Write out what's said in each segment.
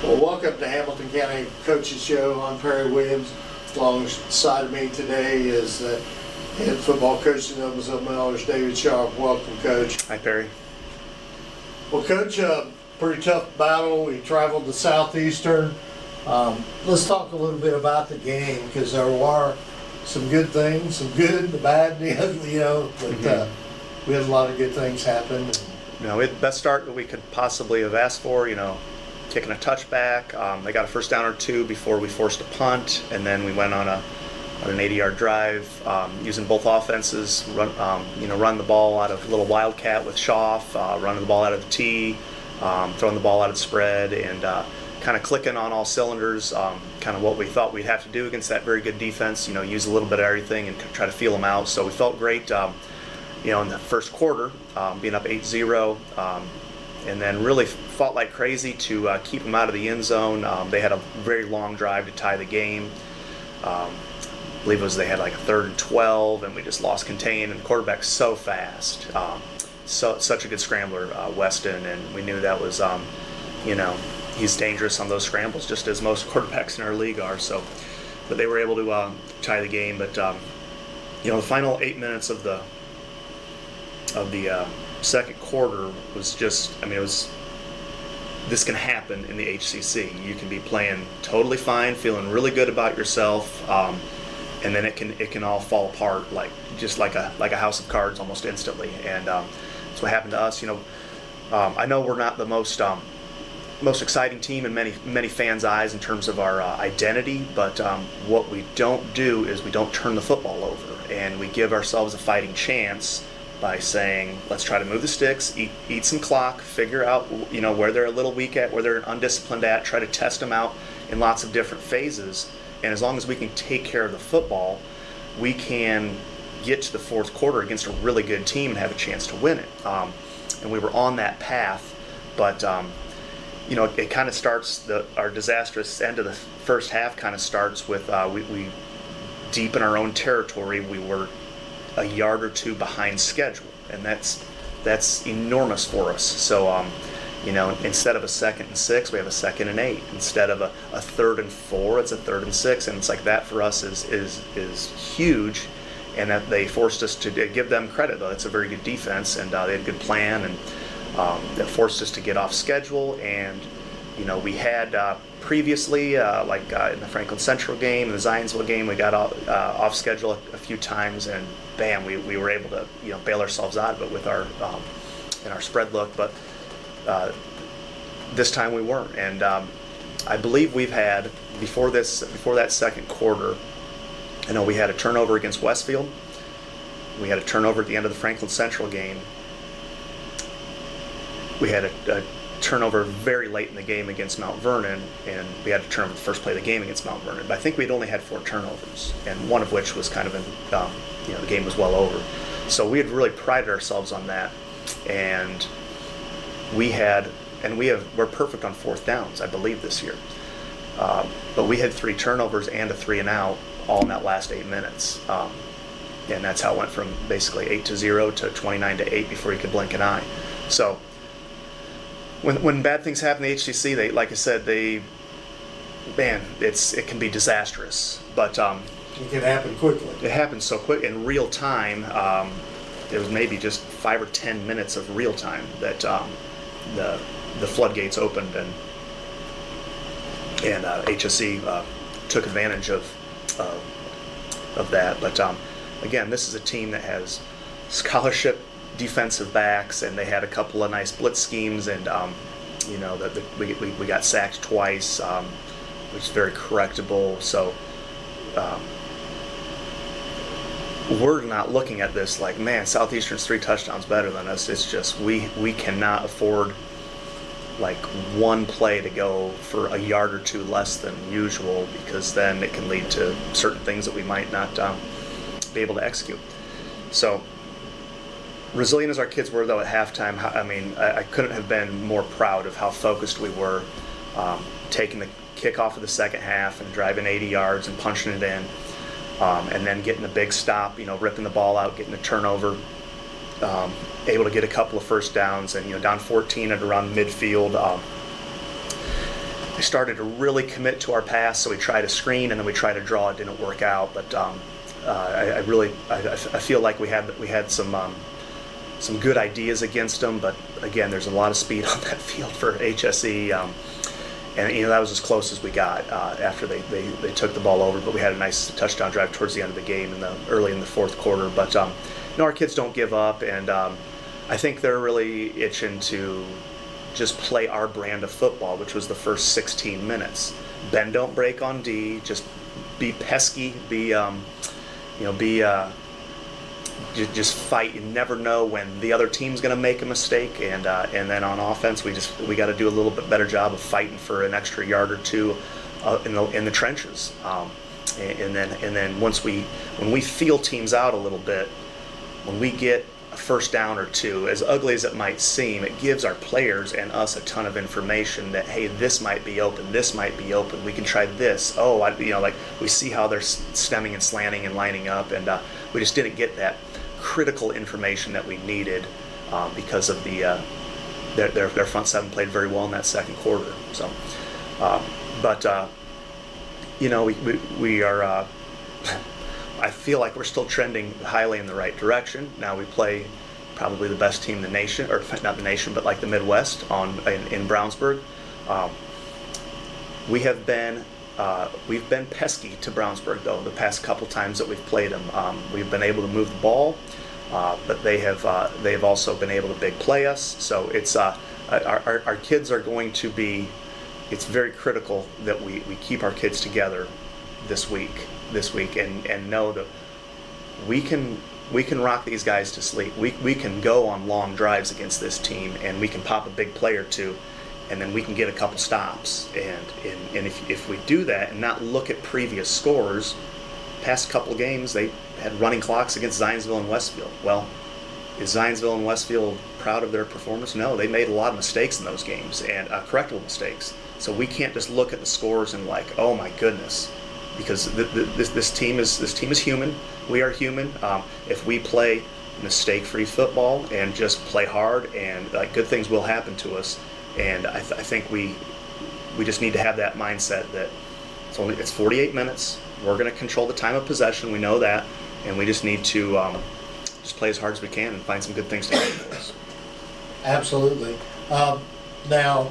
Well, welcome to Hamilton County Coaches Show. I'm Perry Williams. Alongside of me today is the head football coach of Noblesville Millers, David Sharpe. Welcome, Coach. Hi, Perry. Well, Coach, pretty tough battle. We traveled to Southeastern. Let's talk a little bit about the game, because there were some good things, some good, the bad, the ugly, but we had a lot of good things happen. We had the best start that we could possibly have asked for, kicking a touchback. They got a first down or two before we forced a punt, and then we went on an 80-yard drive using both offenses, run the ball out of a little wildcat with Sharpe, running the ball out of the tee, throwing the ball out of the spread, and kind of clicking on all cylinders, kind of what we thought we'd have to do against that very good defense, use a little bit of everything and try to feel them out. So we felt great, in the first quarter, being up 8-0, and then really fought like crazy to keep them out of the end zone. They had a very long drive to tie the game. I believe they had like a 3rd and 12, and we just lost contain, and the quarterback's so fast. Such a good scrambler, Weston, and we knew that was, he's dangerous on those scrambles, just as most quarterbacks in our league are. So, but they were able to tie the game. But the final 8 minutes of the second quarter was just, this can happen in the HCC. You can be playing totally fine, feeling really good about yourself, and then it can all fall apart like a house of cards almost instantly. And that's what happened to us. I know we're not the most exciting team in many fans' eyes in terms of our identity, but what we don't do is we don't turn the football over, and we give ourselves a fighting chance by saying, let's try to move the sticks, eat some clock, figure out where they're a little weak at, where they're undisciplined at, try to test them out in lots of different phases. And as long as we can take care of the football, we can get to the fourth quarter against a really good team and have a chance to win it. And we were on that path, but it kind of starts, our disastrous end of the first half kind of starts with we deep in our own territory. We were a yard or two behind schedule, and that's enormous for us. So instead of a 2nd and 6, we have a 2nd and 8. Instead of a 3rd and 4, it's a 3rd and 6, and it's like that for us is huge. And that they forced us to give them credit, though. It's a very good defense, and they had a good plan, and that forced us to get off schedule. And we had previously, in the Franklin Central game and the Zionsville game, we got off schedule a few times, and bam, we were able to bail ourselves out of it with our in our spread look. But this time we weren't, and I believe we've had before that second quarter. We had a turnover against Westfield. We had a turnover at the end of the Franklin Central game. We had a turnover very late in the game against Mount Vernon, and we had a turnover the first play of the game against Mount Vernon. But I think we'd only had 4 turnovers, and one of which was kind of the game was well over. So we had really prided ourselves on that, and we're perfect on 4th downs, I believe, this year. But we had 3 turnovers and a 3 and out all in that last 8 minutes. And that's how it went from basically 8-0 to 29-8 before you could blink an eye. So when bad things happen in the HCC, they, like I said, it can be disastrous. But it can happen quickly. It happens so quick in real time. There was maybe just 5 or 10 minutes of real time that the floodgates opened, and HSC took advantage of that. But again, this is a team that has scholarship defensive backs, and they had a couple of nice blitz schemes, and we got sacked twice, which is very correctable. So we're not looking at this like, man, Southeastern's 3 touchdowns better than us. It's just we cannot afford like one play to go for a yard or 2 less than usual, because then it can lead to certain things that we might not be able to execute. So resilient as our kids were, though, at halftime, I couldn't have been more proud of how focused we were, taking the kickoff of the second half and driving 80 yards and punching it in, and then getting a big stop, ripping the ball out, getting a turnover, able to get a couple of first downs, and down 14 at around midfield. they started to really commit to our pass, so we tried to screen and then we tried to draw. It didn't work out, but I feel like we had some good ideas against them. But again, there's a lot of speed on that field for HSE, and that was as close as we got after they took the ball over. But we had a nice touchdown drive towards the end of the game early in the fourth quarter. But our kids don't give up, and I think they're really itching to just play our brand of football, which was the first 16 minutes. Bend, don't break on D. Just be pesky. Just fight. You never know when the other team's going to make a mistake, and then on offense, we got to do a little bit better job of fighting for an extra yard or two in the trenches. And then when we feel teams out a little bit, when we get a first down or two, as ugly as it might seem, it gives our players and us a ton of information that, hey, this might be open, we can try this. Like we see how they're stemming and slanting and lining up, and we just didn't get that critical information that we needed because of their front seven played very well in that second quarter. So, we are. I feel like we're still trending highly in the right direction. Now we play probably the best team in the nation, or not the nation, but like the Midwest in Brownsburg. We've been pesky to Brownsburg though the past couple times that we've played them. We've been able to move the ball, but they've also been able to big play us. So it's our kids are going to be. It's very critical that we keep our kids together this week and know that we can rock these guys to sleep. We can go on long drives against this team, and we can pop a big play or two, and then we can get a couple stops. And if we do that and not look at previous scores, past couple games they had running clocks against Zionsville and Westfield. Well, is Zionsville and Westfield proud of their performance? No, they made a lot of mistakes in those games, and correctable mistakes. So we can't just look at the scores and like, oh my goodness. Because this team is human. We are human. If we play mistake-free football and just play hard, and like good things will happen to us. And I think we just need to have that mindset that it's 48 minutes. We're going to control the time of possession. We know that, and we just need to just play as hard as we can and find some good things to happen for us. Absolutely. Now,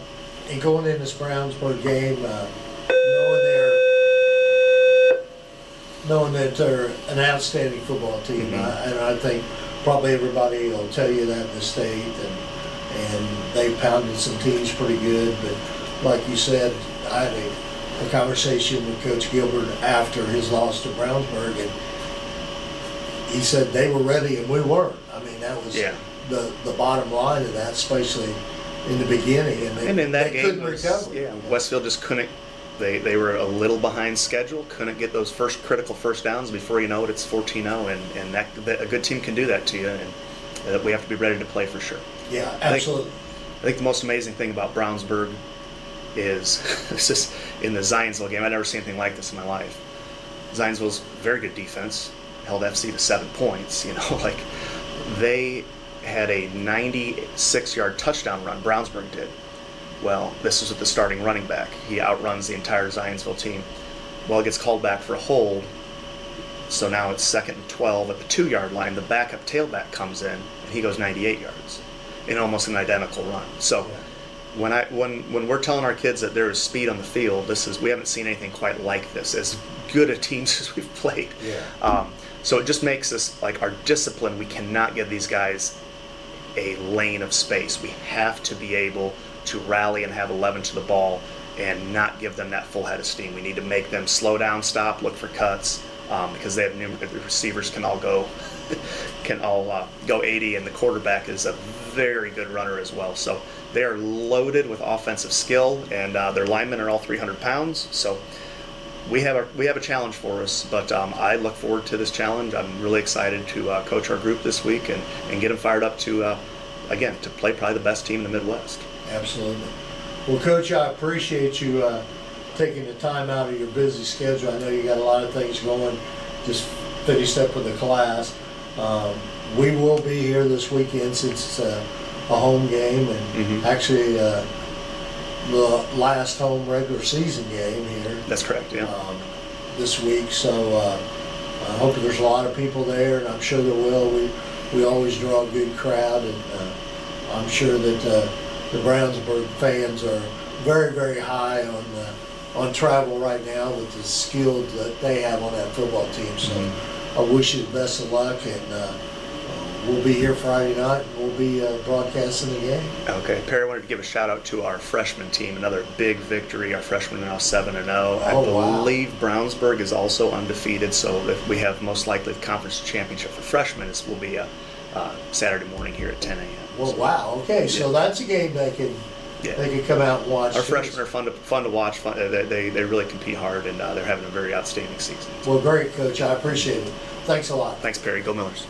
in going in this Brownsburg game, knowing that they're an outstanding football team, and I think probably everybody will tell you that in the state, and they pounded some teams pretty good. But like you said, I had a conversation with Coach Gilbert after his loss to Brownsburg, and he said they were ready and we weren't. I mean, that was the bottom line of that, especially in the beginning, and in that they game couldn't recover. Yeah, Westfield just couldn't. They were a little behind schedule, couldn't get those critical first downs. Before you know it, it's 14-0, and a good team can do that to you, and we have to be ready to play for sure. Yeah, absolutely. I think the most amazing thing about Brownsburg is it's just in the Zionsville game. I've never seen anything like this in my life. Zionsville's very good defense, held FC to 7 points. Like they had a 96-yard touchdown run. Brownsburg did. Well, this is with the starting running back. He outruns the entire Zionsville team. Well, it gets called back for a hold, so now it's 2nd and 12 at the 2-yard line. The backup tailback comes in, and he goes 98 yards in almost an identical run. So when we're telling our kids that there is speed on the field, we haven't seen anything quite like this. As good a teams as we've played. Yeah. So it just makes us, like, our discipline. We cannot give these guys a lane of space. We have to be able to rally and have 11 to the ball and not give them that full head of steam. We need to make them slow down, stop, look for cuts, because they have the receivers can all go 80, and the quarterback is a very good runner as well. So they are loaded with offensive skill, and their linemen are all 300 pounds. So we have a challenge for us, but I look forward to this challenge. I'm really excited to coach our group this week and get them fired up to play probably the best team in the Midwest. Absolutely. Well, Coach, I appreciate you taking the time out of your busy schedule. I know you got a lot of things going, just finished up with the class. We will be here this weekend since it's a home game, and actually the last home regular season game here That's correct, yeah. this week. So I hope there's a lot of people there, and I'm sure there will. We always draw a good crowd, and I'm sure that the Brownsburg fans are very, very high on travel right now with the skill that they have on that football team. So I wish you the best of luck, and we'll be here Friday night. And we'll be broadcasting the game. Okay, Perry, I wanted to give a shout out to our freshman team. Another big victory. Our freshmen are now 7-0. I believe Brownsburg is also undefeated. So if we have most likely the conference championship for freshmen, this will be a Saturday morning here at 10 a.m. Well, wow. Okay, so that's a game they can come out and watch. Our freshmen are fun to watch. They really compete hard, and they're having a very outstanding season. Well, great, Coach. I appreciate it. Thanks a lot. Thanks, Perry. Go Millers.